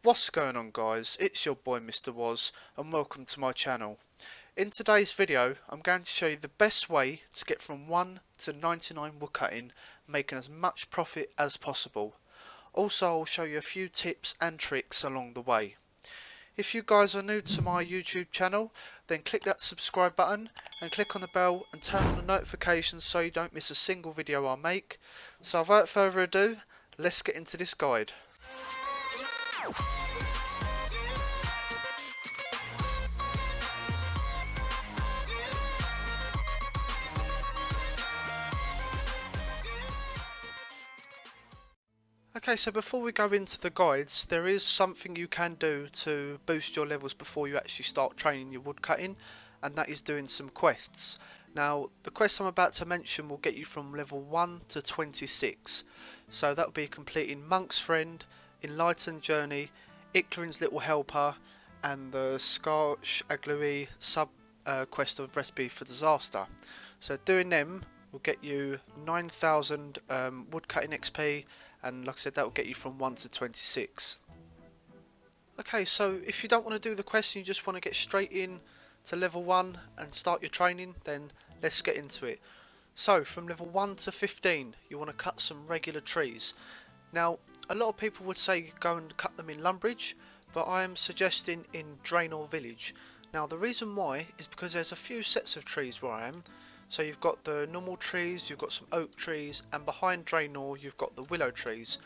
What's going on, guys? It's your boy Mr. Woz and welcome to my channel. In today's video I'm going to show you the best way to get from 1 to 99 woodcutting, making as much profit as possible. Also I'll show you a few tips and tricks along the way. If you guys are new to my YouTube channel, then click that subscribe button and click on the bell and turn on the notifications so you don't miss a single video I make. So without further ado, let's get into this guide. Okay, so before we go into the guides, there is something you can do to boost your levels before you actually start training your woodcutting, and that is doing some quests. Now, the quest I'm about to mention will get you from level 1 to 26. So that will be completing Monk's Friend, Enlightened Journey, Icklarin's Little Helper, and the Scotch Aglui sub quest of Recipe for Disaster. So doing them will get you 9,000 woodcutting XP, and like I said, that will get you from 1 to 26. Okay, so if you don't want to do the quest and you just want to get straight in to level 1 and start your training, then let's get into it. So from level 1 to 15 you want to cut some regular trees. Now a lot of people would say go and cut them in Lumbridge, but I am suggesting in Draenor Village. Now the reason why is because there's a few sets of trees where I am. So you've got the normal trees, you've got some oak trees, and behind Draenor you've got the willow trees.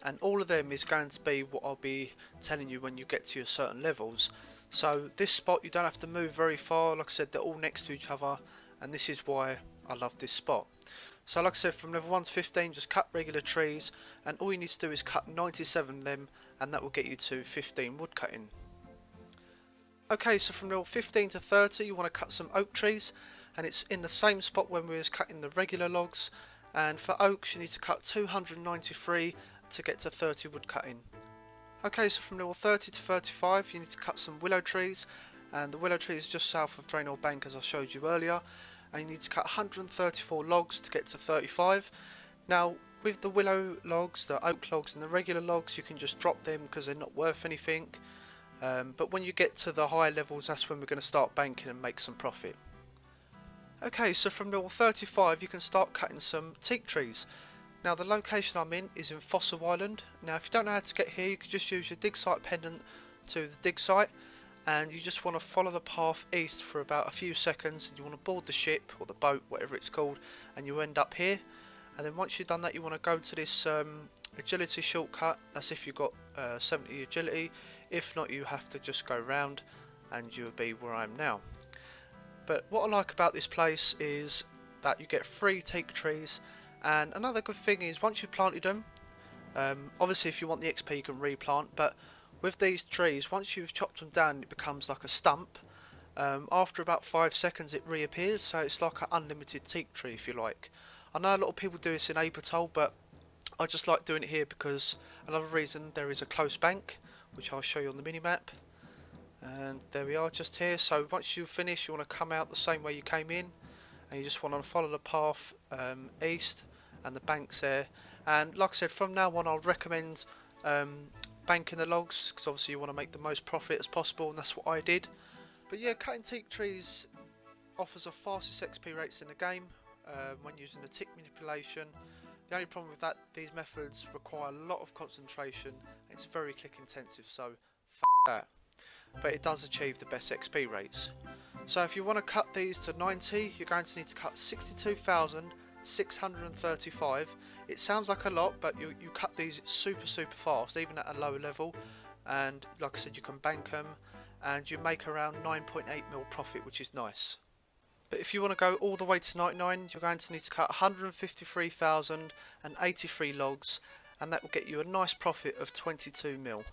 And all of them is going to be what I'll be telling you when you get to your certain levels. So this spot you don't have to move very far, like I said, they're all next to each other, and this is why I love this spot. So like I said, from level 1 to 15 just cut regular trees, and all you need to do is cut 97 of them, and that will get you to 15 woodcutting. Okay, so from level 15 to 30 you want to cut some oak trees, and it's in the same spot when we was cutting the regular logs. And for oaks you need to cut 293 to get to 30 woodcutting. Okay, so from level 30 to 35 you need to cut some willow trees, and the willow tree is just south of Draenor Bank as I showed you earlier, and you need to cut 134 logs to get to 35. Now with the willow logs, the oak logs and the regular logs, you can just drop them because they're not worth anything, but when you get to the higher levels that's when we're going to start banking and make some profit. Okay, so from level 35 you can start cutting some teak trees. Now the location I'm in is in Fossil Island. Now if you don't know how to get here, you can just use your dig site pendant to the dig site, and you just want to follow the path east for about a few seconds, and you want to board the ship or the boat, whatever it's called, and you end up here. And then once you've done that you want to go to this agility shortcut. That's if you've got 70 agility. If not, you have to just go round and you'll be where I am now. But what I like about this place is that you get free teak trees, and another good thing is once you've planted them, obviously if you want the XP you can replant, but with these trees once you've chopped them down it becomes like a stump. After about 5 seconds it reappears, so it's like an unlimited teak tree if you like. I know a lot of people do this in Abertol, but I just like doing it here because another reason, there is a close bank which I'll show you on the mini-map. And there we are, just here. So once you finish you want to come out the same way you came in, and you just want to follow the path east, and the bank's there. And like I said, from now on I'll recommend banking the logs because obviously you want to make the most profit as possible, and that's what I did. But yeah, cutting teak trees offers the fastest XP rates in the game when using the tick manipulation. The only problem with that, these methods require a lot of concentration and it's very click intensive, so f that. But it does achieve the best XP rates. So if you want to cut these to 90 you're going to need to cut 62,635. It sounds like a lot, but you cut these super fast even at a lower level, and like I said you can bank them and you make around 9.8 mil profit, which is nice. But if you want to go all the way to 99 you're going to need to cut 153,083 logs, and that will get you a nice profit of 22 mil.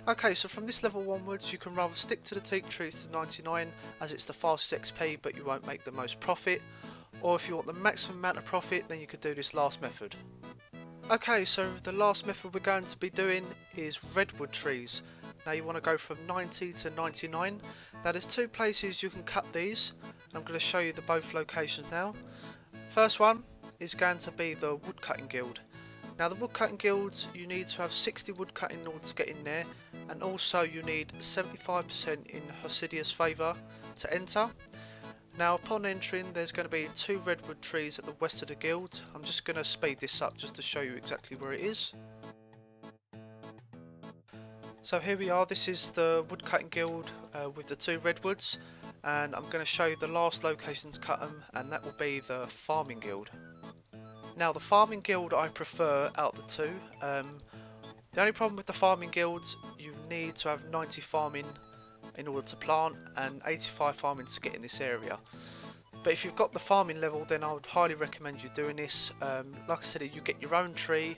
Okay, so from this level onwards you can rather stick to the teak trees to 99 as it's the fastest XP but you won't make the most profit, or if you want the maximum amount of profit then you could do this last method. Okay, so the last method we're going to be doing is Redwood Trees. Now you want to go from 90 to 99. Now there's two places you can cut these, and I'm going to show you the both locations now. First one is going to be the Woodcutting Guild. Now the woodcutting guilds, you need to have 60 woodcutting in order to get in there, and also you need 75% in Hosidius favour to enter. Now upon entering, there's going to be 2 redwood trees at the west of the guild. I'm just going to speed this up just to show you exactly where it is. So here we are, this is the woodcutting guild with the 2 redwoods, and I'm going to show you the last location to cut them, and that will be the farming guild. Now the farming guild I prefer out of the 2. The only problem with the farming guilds, you need to have 90 farming in order to plant and 85 farming to get in this area. But if you've got the farming level, then I would highly recommend you doing this. Like I said, you get your own tree,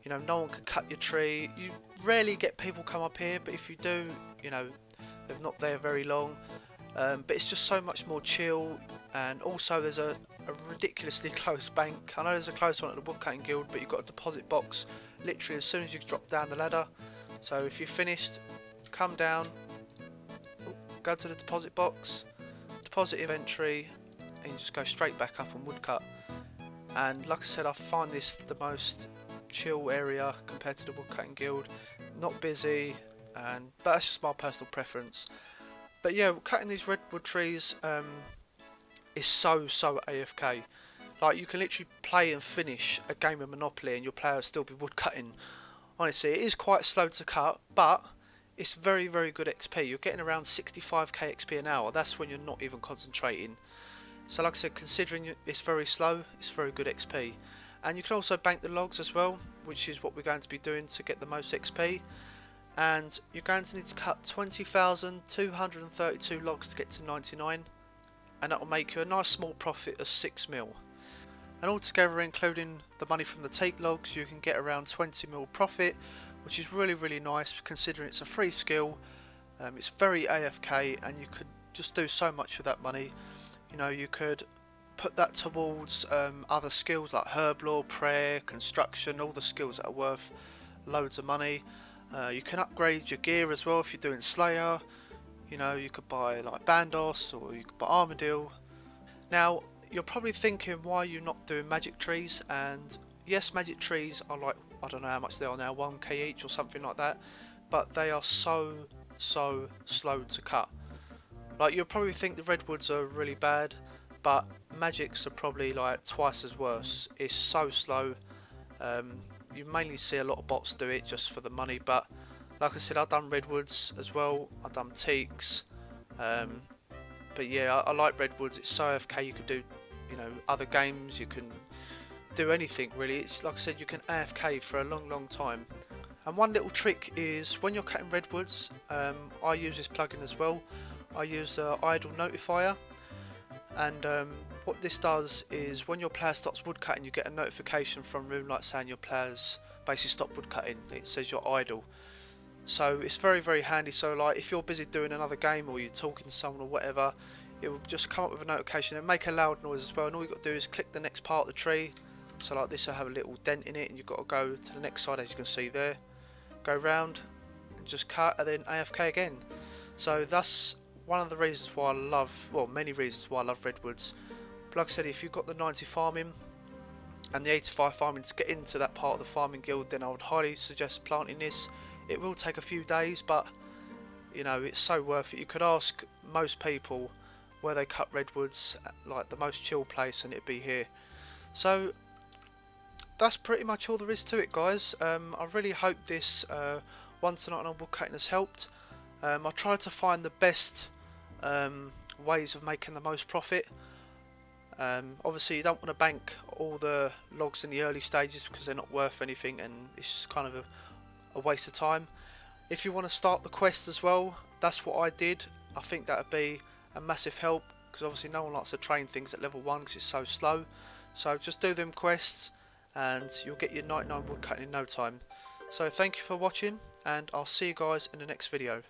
you know, no one can cut your tree. You rarely get people come up here, but if you do, you know, they're not there very long. But it's just so much more chill, and also there's a ridiculously close bank. I know there's a close one at the woodcutting guild, but you've got a deposit box literally as soon as you drop down the ladder. So if you're finished, come down, go to the deposit box, deposit inventory, and you just go straight back up and woodcut. And like I said, I find this the most chill area compared to the woodcutting guild. Not busy, but that's just my personal preference. But yeah, cutting these redwood trees is so AFK. Like, you can literally play and finish a game of Monopoly and your player will still be woodcutting. Honestly, it is quite slow to cut, but it's very good XP. You're getting around 65k XP an hour. That's when you're not even concentrating. So like I said, considering it's very slow, it's very good XP. And you can also bank the logs as well, which is what we're going to be doing to get the most XP. And you're going to need to cut 20,232 logs to get to 99, and that will make you a nice small profit of 6 mil. And altogether, including the money from the teak logs, you can get around 20 mil profit, which is really nice considering it's a free skill. It's very AFK, and you could just do so much with that money. You know, you could put that towards other skills like herb lore, prayer, construction, all the skills that are worth loads of money. You can upgrade your gear as well if you're doing Slayer. You know, you could buy like Bandos, or you could buy Armadillo. Now, you're probably thinking, why are you not doing magic trees? And yes, magic trees are like, I don't know how much they are now, 1k each or something like that. But they are so slow to cut. Like, you'll probably think the redwoods are really bad, but magics are probably like twice as worse. It's so slow. You mainly see a lot of bots do it just for the money, but like I said, I've done redwoods as well, I've done teaks, but yeah, I like redwoods. It's so AFK. You could do, you know, other games, you can do anything really. It's like I said, you can AFK for a long time. And one little trick is, when you're cutting redwoods, I use this plugin as well. I use idle notifier, and what this does is, when your player stops woodcutting, you get a notification from Runelight saying your player's basically stopped woodcutting. It says you're idle. So it's very handy. So like, if you're busy doing another game, or you're talking to someone or whatever, it will just come up with a notification and make a loud noise as well. And all you've got to do is click the next part of the tree. So like this will have a little dent in it, and you've got to go to the next side, as you can see there. Go round and just cut, and then AFK again. So that's one of the reasons why I love, well, many reasons why I love redwoods. But like I said, if you've got the 90 farming and the 85 farming to get into that part of the farming guild, then I would highly suggest planting this. It will take a few days, but you know, it's so worth it. You could ask most people where they cut redwoods, like the most chill place, and it'd be here. So that's pretty much all there is to it, guys. I really hope this one tonight on woodcutting has helped. I tried to find the best ways of making the most profit. Obviously, you don't want to bank all the logs in the early stages because they're not worth anything, and it's kind of a waste of time. If you want to start the quest as well, that's what I did. I think that would be a massive help, because obviously no one likes to train things at level 1 because it's so slow. So just do them quests and you'll get your 99 woodcutting in no time. So thank you for watching, and I'll see you guys in the next video.